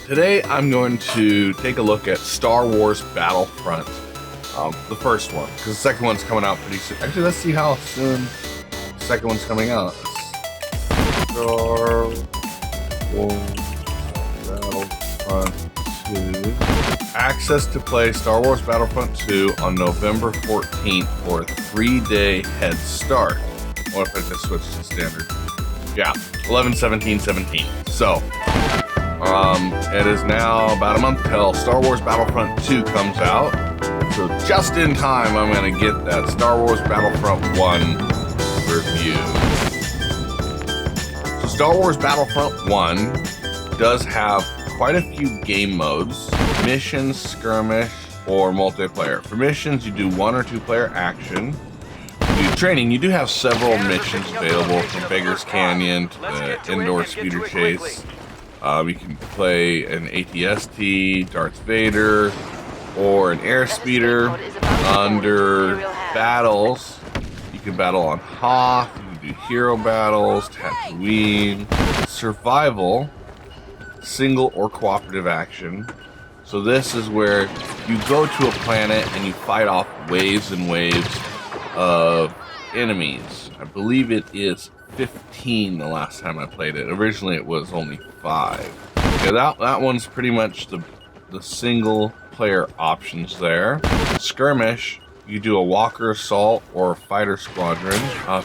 Today I'm going to take a look at Star Wars Battlefront, the first one, because the second one's coming out pretty soon. Actually, let's see how soon the second one's coming out. Star Wars Battlefront 2. Access to play Star Wars Battlefront 2 on November 14th for a 3-day head start. What if I just switch to standard? Yeah, 11/17/17. So, it is now about a month till Star Wars Battlefront 2 comes out. So just in time, I'm going to get that Star Wars Battlefront 1 review. So Star Wars Battlefront 1 does have quite a few game modes: missions, skirmish, or multiplayer. For missions, you do 1 or 2 player action. You do training, you do have several missions available, from Beggar's Canyon to the indoor speeder chase. You can play an AT-ST, Darth Vader, or an airspeeder. Under battles, you can battle on Hoth, you can do hero battles, Tatooine, survival, single or cooperative action. So this is where you go to a planet and you fight off waves and waves of enemies. I believe it is 15 the last time I played it. Originally it was only 5. Yeah, that one's pretty much the single player options there. Skirmish, you do a walker assault or a fighter squadron.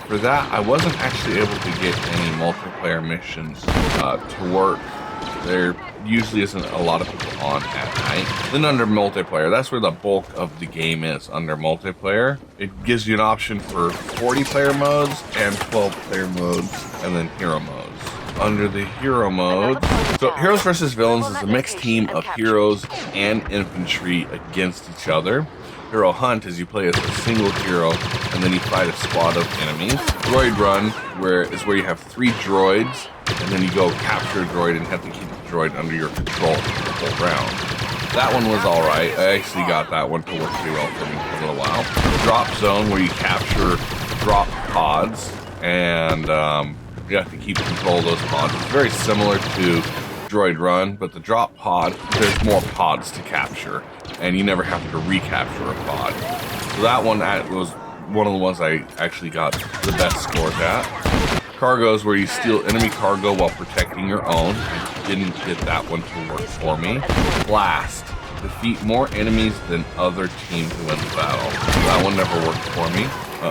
For that, I wasn't actually able to get any multiplayer missions to work. There usually isn't a lot of people on at night. Then under multiplayer, that's where the bulk of the game is. Under multiplayer, it gives you an option for 40 player modes and 12 player modes, and then hero modes. Under the hero mode, so heroes versus villains is a mixed team of heroes and infantry against each other. Hero hunt is you play as a single hero and then you fight a squad of enemies. Droid run is where you have 3 droids and then you go capture a droid and have to keep the droid under your control the whole round. That one was alright. I actually got that one to work pretty well for me for a little while. Drop zone, where you capture drop pods and you have to keep control of those pods. It's very similar to Droid Run, but the drop pod, there's more pods to capture, and you never have to recapture a pod. So that one was one of the ones I actually got the best scores at. Cargo is where you steal enemy cargo while protecting your own. I didn't get that one to work for me. Blast. Defeat more enemies than other teams to win the battle. That one never worked for me.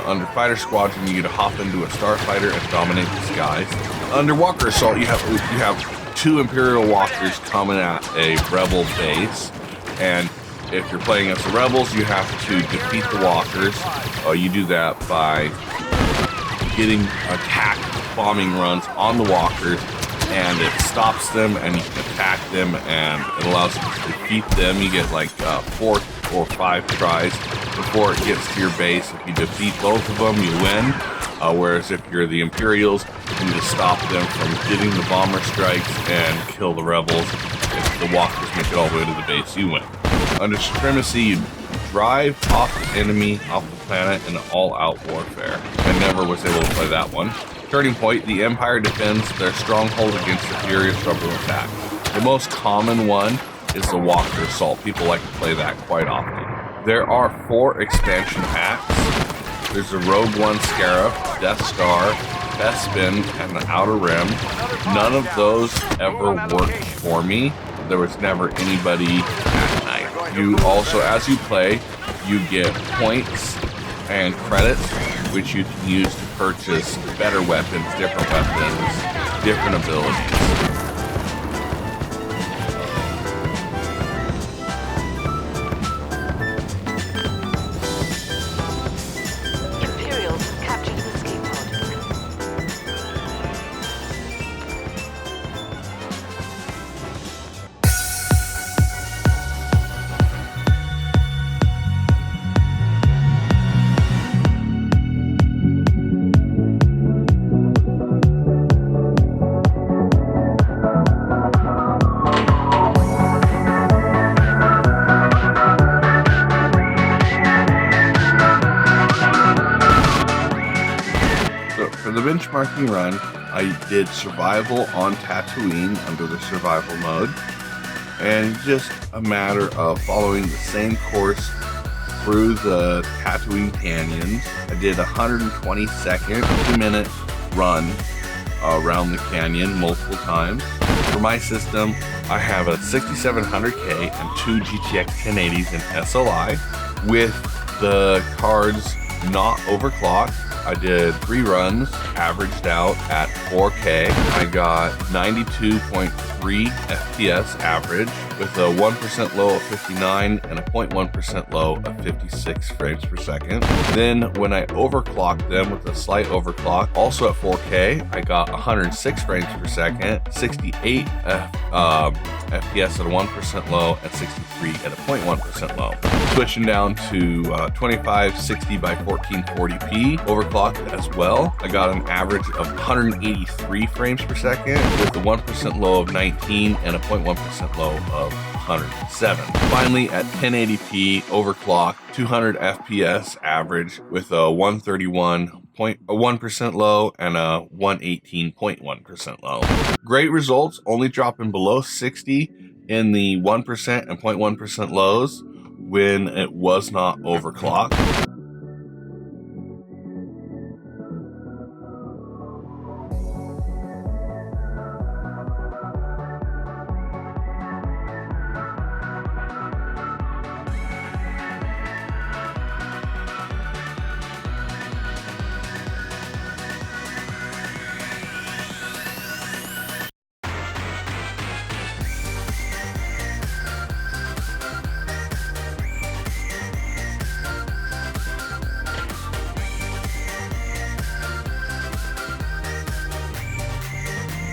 Under Fighter Squadron, you get to hop into a starfighter and dominate the skies. Under Walker Assault, you have 2 Imperial Walkers coming at a Rebel base, and if you're playing against the Rebels, you have to defeat the Walkers. You do that by getting attack bombing runs on the Walkers, and it stops them, and you can attack them, and it allows you to defeat them. You get like 4 or 5 tries before it gets to your base. If you defeat both of them, you win. Whereas if you're the Imperials, you need to stop them from getting the bomber strikes and kill the Rebels. If the Walkers make it all the way to the base, you win. Under Supremacy, you drive off the enemy off the planet in all-out warfare. I never was able to play that one. Turning Point, the Empire defends their stronghold against a furious Rebel attack. The most common one is the Walker Assault. People like to play that quite often. There are 4 expansion packs. There's the Rogue One Scarab, Death Star, Bespin, and the Outer Rim. None of those ever worked for me. There was never anybody at night. You also, as you play, you get points and credits, which you can use to purchase better weapons, different abilities. benchmarking run, I did survival on Tatooine under the survival mode. and just a matter of following the same course through the Tatooine canyons. I did a 120-second, 2-minute run around the canyon multiple times. For my system, I have a 6700K and 2 GTX 1080s in SLI with the cards not overclocked. I did 3 runs, averaged out at 4K. I got 92.3 FPS average with a 1% low of 59 and a 0.1% low of 56 frames per second. Then when I overclocked them with a slight overclock, also at 4K, I got 106 frames per second, 68 FPS at a 1% low, and 63 at a 0.1% low. Switching down to 2560 by 1440p, overclocked as well. I got an average of 183 frames per second with a 1% low of 19 and a 0.1% low of 107. Finally, at 1080p, overclocked, 200 FPS average with a 1% low and a 118.1% low. Great results, only dropping below 60 in the 1% and 0.1% lows when it was not overclocked.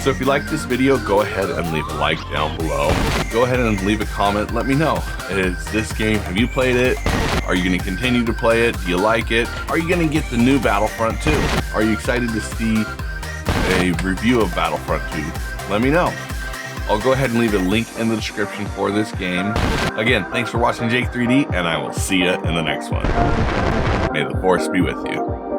So if you like this video, go ahead and leave a like down below. Go ahead and leave a comment. Let me know. Is this game, have you played it? Are you going to continue to play it? Do you like it? Are you going to get the new Battlefront 2? Are you excited to see a review of Battlefront 2? Let me know. I'll go ahead and leave a link in the description for this game. Again, thanks for watching Jake3D, and I will see you in the next one. May the Force be with you.